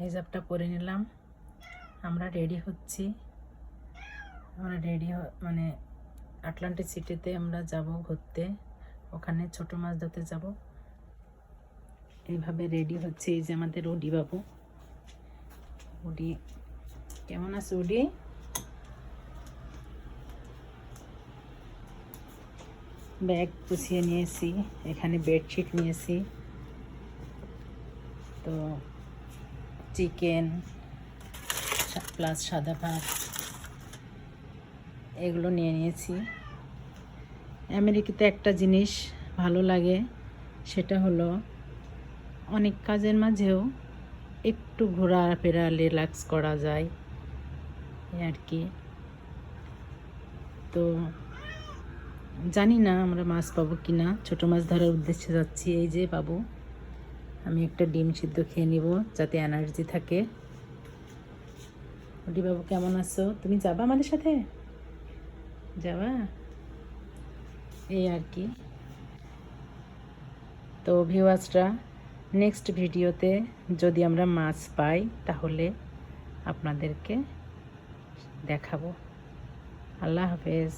হিজাবটা পরে নিলাম। আমরা রেডি হচ্ছি। আমরা মানে আটলান্টিক সিটিতে আমরা যাব ঘুরতে, ওখানে ছোট মাছ ধরতে যাব। এইভাবে রেডি হচ্ছে। এই যে আমাদের উডি বাবু। উডি কেমন আছে? উডি ব্যাগ গুছিয়ে নিয়েছি, এখানে বেডশিট নিয়েছি, তো চিকেন প্লাস সাদা ভাত এগুলো নিয়ে নিয়েছি। আমেরিকাতে একটা জিনিস ভালো লাগে, সেটা হলো অনেক কাজের মাঝেও একটু ঘোরাফেরা রিল্যাক্স করা যায় আর কি। তো জানি না আমরা মাছ পাবো কি না, ছোটো মাছ ধরার উদ্দেশ্যে যাচ্ছি। এই যে বাবু, আমি একটা ডিম সিদ্ধ খেয়ে নিব যাতে এনার্জি থাকে। ওটি বাবু কেমন আছো? তুমি যাবা আমাদের সাথে? যাবা? এই আর কি। তো ভিউয়ার্সরা, নেক্সট ভিডিওতে যদি আমরা মাছ পাই তাহলে আপনাদেরকে দেখাবো। আল্লাহ হাফেজ।